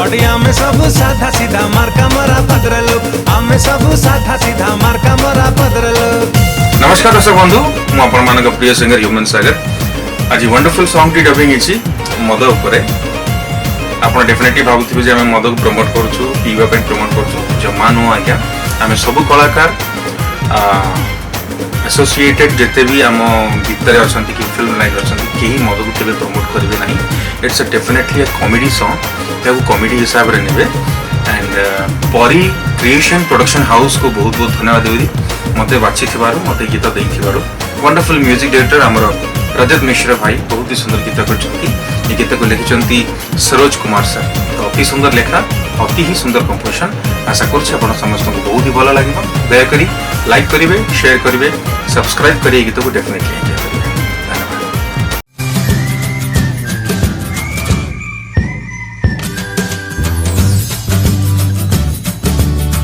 बड़ी आमे सब साधा सीधा मार्का मरा पदर लोग आमे सब साधा सीधा मार्का मरा पदर लोग। नमस्कार दर्शक बंधु मु आपण मानक प्रिय सिंगर ह्यूमन सागर आज वंडरफुल सॉन्ग टी डबिंग इछि मद उपरे आपण डेफिनेटली भाबुथिबे जे हम मद को प्रमोट करछु पीवा पे प्रमोट करछु जमा नो आज्ञा आमे सब कलाकार एसोसिएटेड जेते भी आम भितर अछंती कि फिल्म लाइन अछंती केही मद को केबे प्रमोट करिवे नाही। It's a definitely a comedy song ताको कॉमेडी हिसाब रे नेबे एंड परी क्रिएशन प्रोडक्शन हाउस को बहुत बहुत धन्यवाद देबी मते बाछि थिबारो मते गीत देई थिबारो। वंडरफुल म्यूजिक डायरेक्टर हमर रजत मिश्र भाई बहुत ही सुंदर गीत करछंती। ये गीत को लिखिछंती सरोज कुमार सर तो अति सुंदर लेखा अति ही सुंदर कंपोजिशन आशा करछि आपण समस्त को बहुत ही भलो लागिबो। दया करी लाइक करिवे शेयर करिवे सब्सक्राइब करिए गीत को डेफिनेटली एंजॉय करिए।